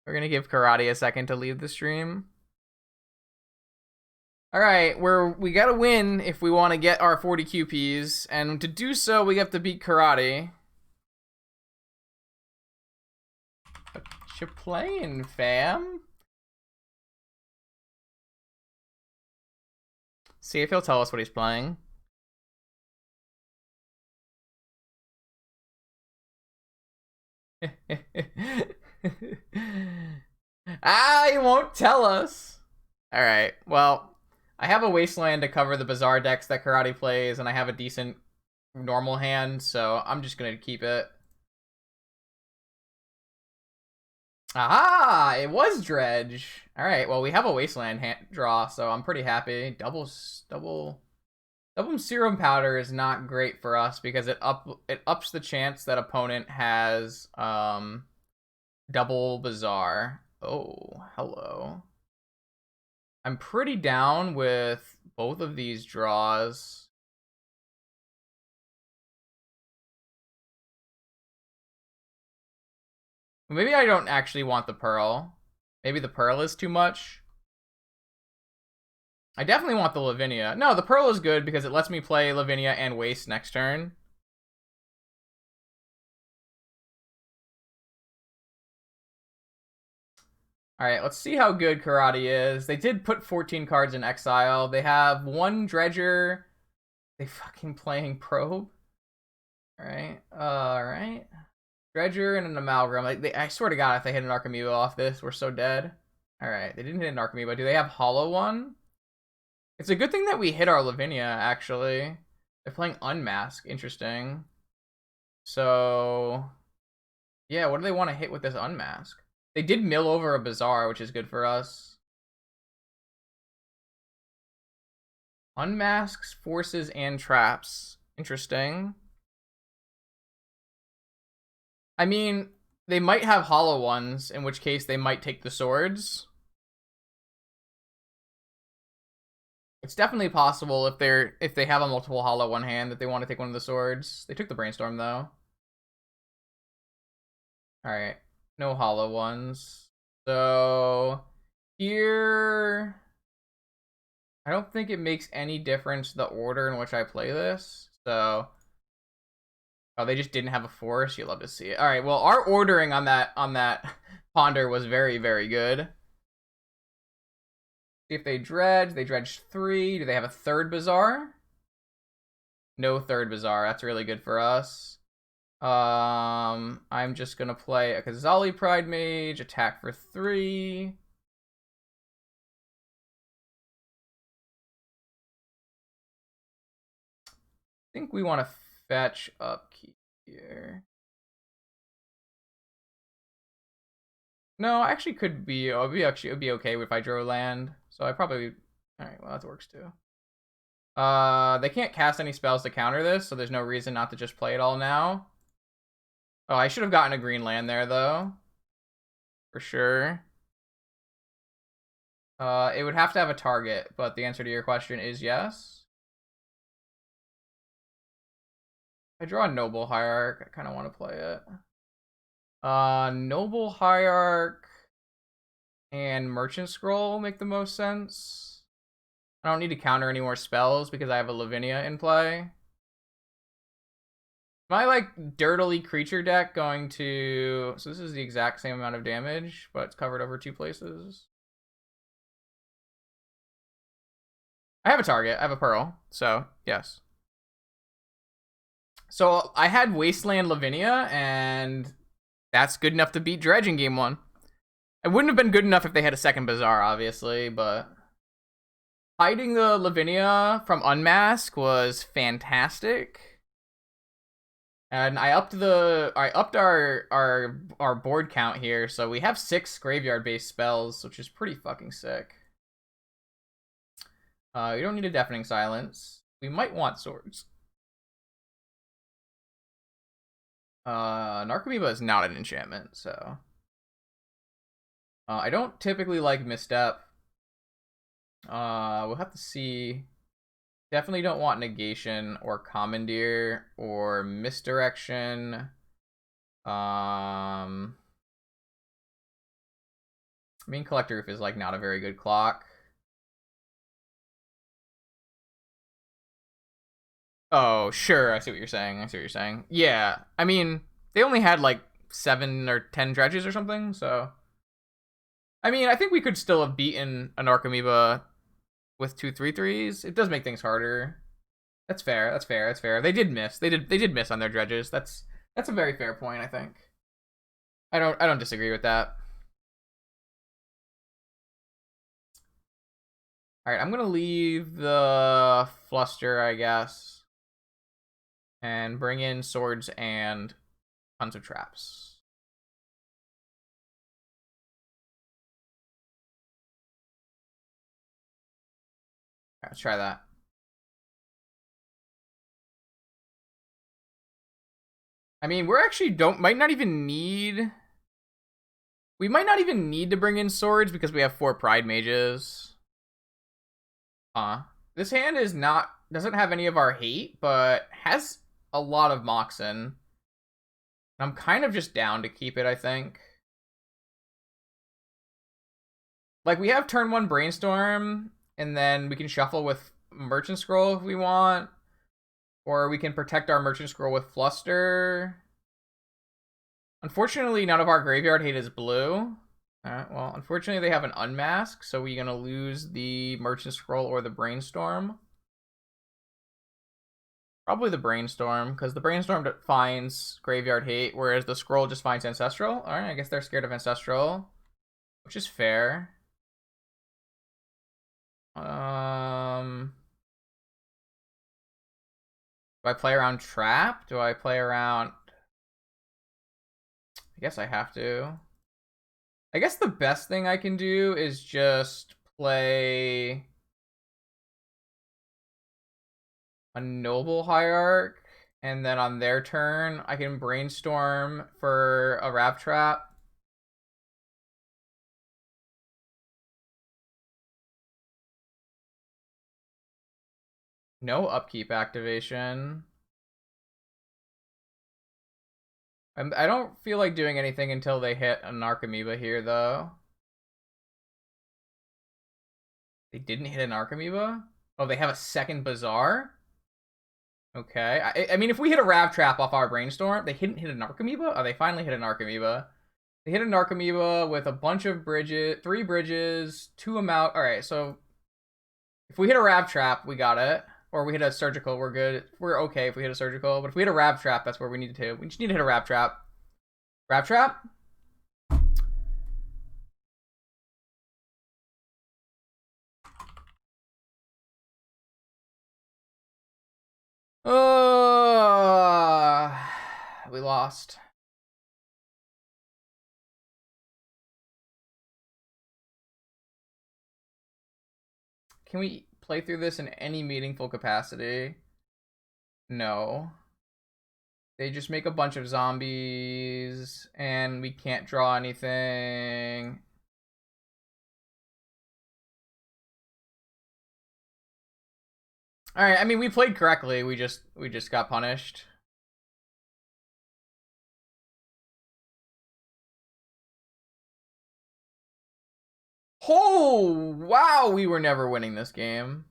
We're gonna give Karate a second to leave the stream. All right, we gotta win if we want to get our 40 QPs, and to do so, we have to beat Karate. What you playing, fam? See if he'll tell us what he's playing. He won't tell us. All right, well, I have a Wasteland to cover the bizarre decks that Karate plays, and I have a decent normal hand, so I'm just gonna keep it. Aha! It was Dredge. All right, well, we have a Wasteland draw, so I'm pretty happy. Double Serum Powder is not great for us because it ups the chance that opponent has double Bizarre. Oh, hello. I'm pretty down with both of these draws. Maybe I don't actually want the Pearl. Maybe the Pearl is too much. I definitely want the Lavinia. No, the Pearl is good because it lets me play Lavinia and Waste next turn. Alright, let's see how good Karate is. They did put 14 cards in exile. They have one Dredger. They fucking playing Probe. Alright. Dredger and an Amalgam. I swear to God, if they hit an Archimeva off this, we're so dead. Alright, they didn't hit an Archimeva. Do they have Hollow One? It's a good thing that we hit our Lavinia, actually. They're playing Unmask. Interesting. So, yeah, what do they want to hit with this Unmask? They did mill over a Bazaar, which is good for us. Unmasks, forces, and traps. Interesting. I mean, they might have hollow ones, in which case they might take the swords. It's definitely possible if they have a multiple hollow one hand that they want to take one of the swords. They took the brainstorm though. Alright. No hollow ones. So here I don't think it makes any difference the order in which I play this. So oh, they just didn't have a force. You'd love to see it. Alright, well our ordering on that ponder was very, very good. See if they dredge. They dredge 3. Do they have a third Bazaar? No third Bazaar. That's really good for us. I'm just gonna play a Kazali Pride Mage, attack for 3. I think we want to fetch upkeep here. No, actually could be. Oh, it would be okay if I drew land. So I probably. All right, well that works too. They can't cast any spells to counter this, so there's no reason not to just play it all now. Oh, I should have gotten a green land there though, for sure. It would have to have a target, but the answer to your question is yes. I draw a Noble Hierarch. I kind of want to play it. Noble Hierarch and Merchant Scroll make the most sense. I don't need to counter any more spells because I have a Lavinia in play. My dirtily creature deck going to... So this is the exact same amount of damage, but it's covered over 2 places. I have a target. I have a Pearl, so yes. So I had Wasteland Lavinia, and that's good enough to beat Dredge in game 1. It wouldn't have been good enough if they had a second Bazaar, obviously, but hiding the Lavinia from Unmask was fantastic. And I upped our board count here, so we have 6 graveyard-based spells, which is pretty fucking sick. You don't need a Deafening Silence. We might want swords. Narcomoeba is not an enchantment, so I don't typically like Misstep. We'll have to see. Definitely don't want Negation or Commandeer or Misdirection. I mean, Collector Roof is like not a very good clock. Oh, sure. I see what you're saying. I see what you're saying. Yeah. I mean, they only had like 7 or 10 dredges or something, so. I mean, I think we could still have beaten an Archamoeba with 2/3/3s. It does make things harder. That's fair. That's fair. That's fair. They did miss. They did miss on their dredges. That's a very fair point, I think. I don't disagree with that. All right, I'm gonna leave the Fluster, I guess, and bring in swords and tons of traps. All right, let's try that. I mean, we're actually might not even need. We might not even need to bring in swords because we have 4 Pride Mages. This hand doesn't have any of our hate, but has a lot of Moxen. I'm kind of just down to keep it, I think. Like, we have turn 1 Brainstorm, and then we can shuffle with Merchant Scroll if we want. Or we can protect our Merchant Scroll with Fluster. Unfortunately, none of our graveyard hate is blue. Alright, well, unfortunately they have an Unmask, so we're gonna lose the Merchant Scroll or the Brainstorm. Probably the Brainstorm, because the Brainstorm finds graveyard hate, whereas the Scroll just finds Ancestral. Alright, I guess they're scared of Ancestral, which is fair. Do I play around Trap? Do I play around... I guess I have to. I guess the best thing I can do is just play a Noble Hierarch, and then on their turn, I can Brainstorm for a Wrap Trap. No upkeep activation. I don't feel like doing anything until they hit an Archamoeba here, though. They didn't hit an Archamoeba? Oh, they have a second Bazaar? Okay. I mean, if we hit a Rav Trap off our Brainstorm, they didn't hit an Archamoeba? Oh, they finally hit an Archamoeba. They hit an Archamoeba with a bunch of bridges, 3 bridges, 2 amount. Alright, so if we hit a Rav Trap, we got it. Or we hit a Surgical, we're good. We're okay if we hit a Surgical. But if we hit a Rav Trap, that's where we need to. We just need to hit a Rav Trap. Rav Trap? We lost. Can we play through this in any meaningful capacity? No. They just make a bunch of zombies, and we can't draw anything. Alright, I mean, we played correctly. We just got punished. Oh, wow, we were never winning this game.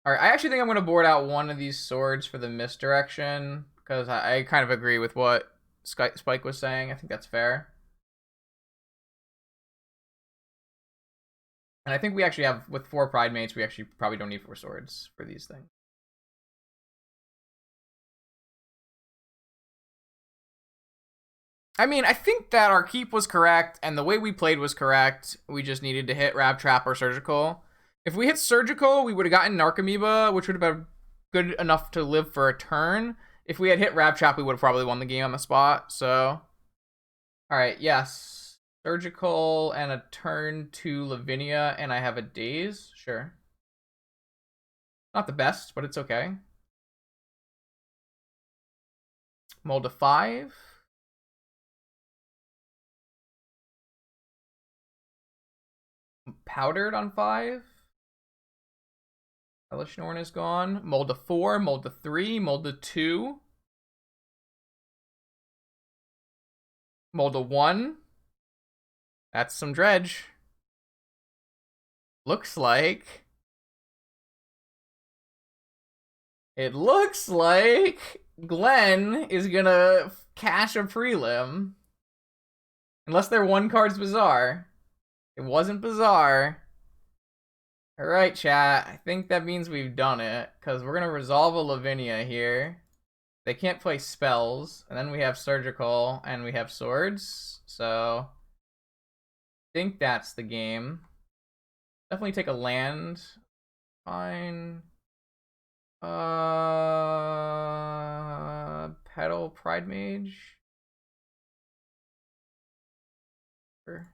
Alright, I actually think I'm going to board out one of these swords for the misdirection, because I kind of agree with what Spike was saying. I think that's fair. And I think we actually have, with 4 Pride Mates, we actually probably don't need 4 swords for these things. I mean, I think that our keep was correct, and the way we played was correct. We just needed to hit Rav Trap or Surgical. If we hit Surgical, we would have gotten Narcomoeba, which would have been good enough to live for a turn. If we had hit Rav Trap, we would have probably won the game on the spot, so... Alright, yes. Surgical and a turn to Lavinia, and I have a Daze? Sure. Not the best, but it's okay. Mold to 5. Powdered on 5. Hellish Norn is gone. Mold to 4, mold to 3, mold to 2. Mold to 1. That's some dredge. Looks like... It looks like Glenn is gonna cash a prelim. Unless their one card's bizarre. It wasn't bizarre. Alright, chat. I think that means we've done it. Because we're gonna resolve a Lavinia here. They can't play spells. And then we have surgical and we have swords. So I think that's the game. Definitely take a land. Fine. Petal Pride Mage. Sure.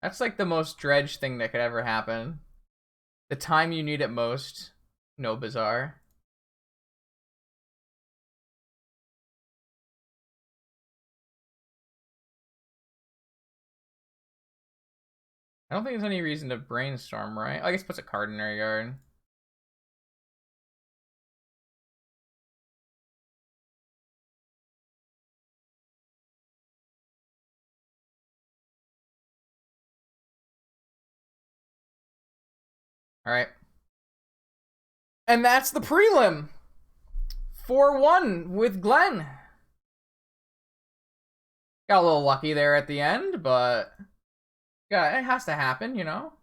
That's like the most dredge thing that could ever happen. The time you need it most. No bizarre. I don't think there's any reason to brainstorm, right? I guess puts a card in our yard. Alright. And that's the prelim. 4-1 with Glenn. Got a little lucky there at the end, but yeah, it has to happen, you know?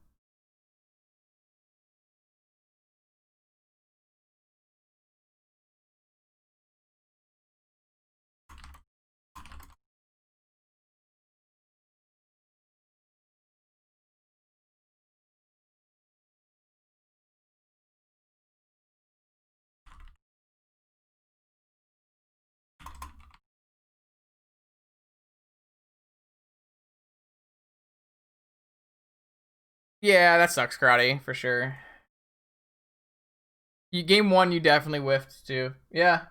Yeah, that sucks, Karate, for sure. Game 1, you definitely whiffed, too. Yeah.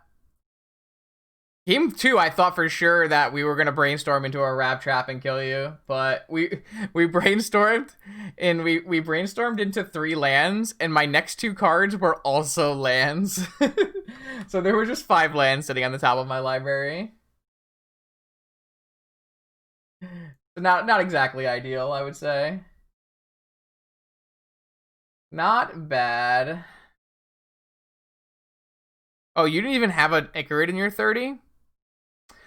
Game 2, I thought for sure that we were gonna brainstorm into a rap trap and kill you, but we brainstormed, and we brainstormed into 3 lands, and my next 2 cards were also lands. So there were just 5 lands sitting on the top of my library. Not exactly ideal, I would say. Not bad. Oh, you didn't even have an Icarid in your 30?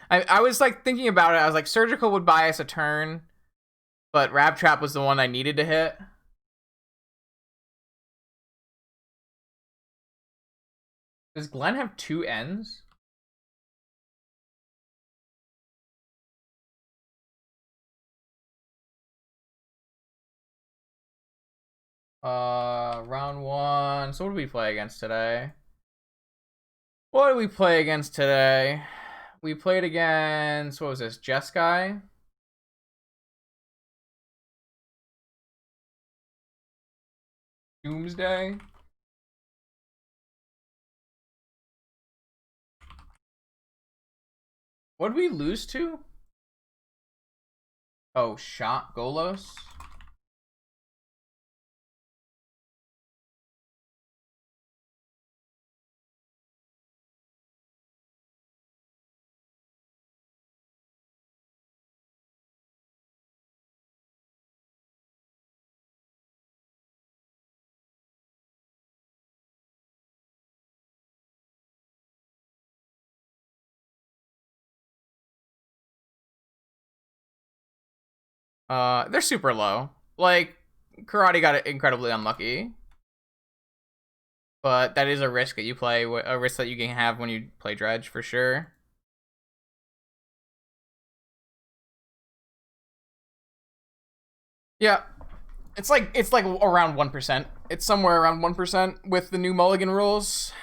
I was like thinking about it. I was like, surgical would buy us a turn, but Rab Trap was the one I needed to hit. Does Glenn have 2 ends? Round 1. So what did we play against today? What did we play against today? We played against, what was this, Jeskai? Doomsday? What did we lose to? Oh, Shot Golos? They're super low. Like, Karate got incredibly unlucky. But that is a risk that you play, a risk that you can have when you play Dredge, for sure. Yeah. It's like around 1%. It's somewhere around 1% with the new Mulligan rules.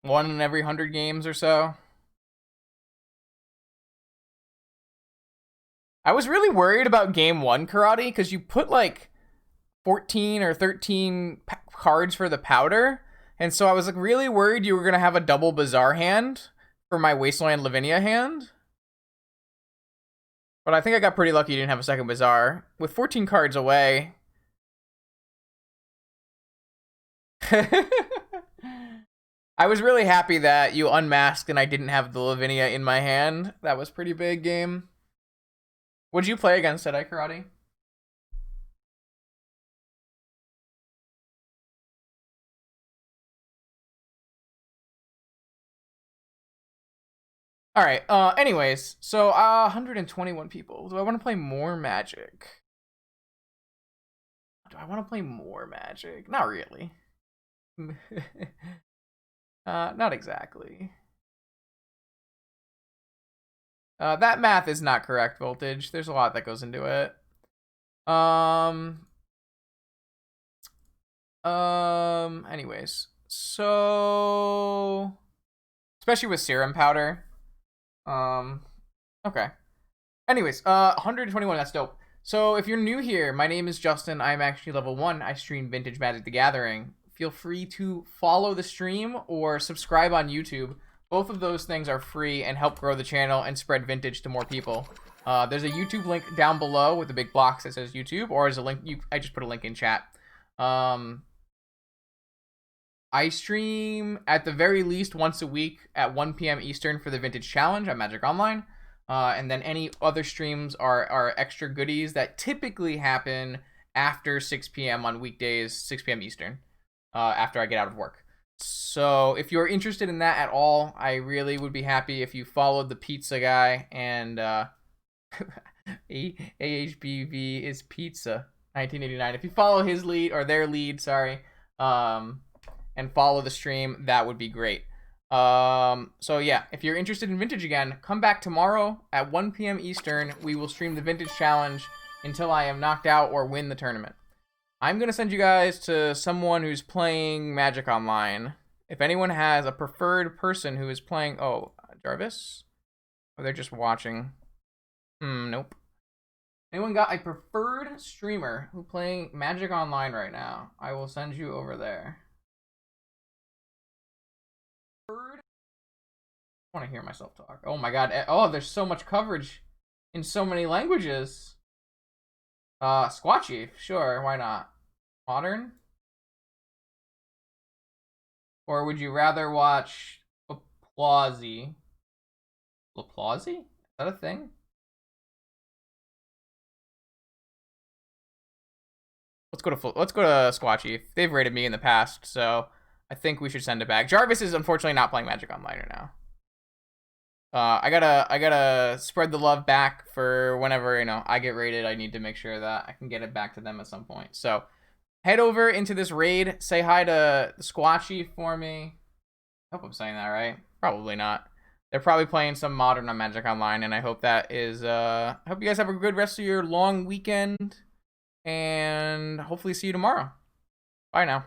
1 in every 100 games or so. I was really worried about game 1, Karate, because you put like 14 or 13 cards for the powder, and so I was like really worried you were gonna have a double Bazaar hand for my Wasteland Lavinia hand. But I think I got pretty lucky you didn't have a second Bazaar. With 14 cards away. I was really happy that you unmasked and I didn't have the Lavinia in my hand. That was pretty big game. Would you play against Sedai Karate? All right. Anyways, so 121 people. Do I want to play more Magic? Do I want to play more Magic? Not really. Not exactly. That math is not correct, Voltage. There's a lot that goes into it. Anyways, so especially with serum powder. Okay. Anyways, 121. That's dope. So if you're new here, my name is Justin. I'm actually level 1. I stream Vintage Magic: The Gathering. Feel free to follow the stream or subscribe on YouTube. Both of those things are free and help grow the channel and spread Vintage to more people. There's a YouTube link down below with the big box that says YouTube, or there's a link. I just put a link in chat. I stream at the very least once a week at 1 p.m. Eastern for the Vintage Challenge on Magic Online. And then any other streams are extra goodies that typically happen after 6 p.m. on weekdays, 6 p.m. Eastern, after I get out of work. So if you're interested in that at all, I really would be happy if you followed the pizza guy and AHBV is pizza 1989. If you follow his lead or their lead, sorry, and follow the stream, that would be great. So yeah, if you're interested in Vintage again, come back tomorrow at 1 p.m. Eastern. We will stream the Vintage Challenge until I am knocked out or win the tournament. I'm going to send you guys to someone who's playing Magic Online. If anyone has a preferred person who is playing... Oh, Jarvis? Or they're just watching? Nope. Anyone got a preferred streamer who playing Magic Online right now? I will send you over there. I want to hear myself talk. Oh my god. Oh, there's so much coverage in so many languages. Squatchy, sure, why not? Modern? Or would you rather watch Laplausy? Laplausy? Is that a thing? Let's go to Squatchy. They've rated me in the past, so I think we should send it back. Jarvis is unfortunately not playing Magic Online right now. I gotta spread the love back for whenever, I get rated. I need to make sure that I can get it back to them at some point. So head over into this raid. Say hi to the Squatchy for me. I hope I'm saying that right. Probably not. They're probably playing some modern on Magic Online, and I hope that is, I hope you guys have a good rest of your long weekend, and hopefully see you tomorrow. Bye now.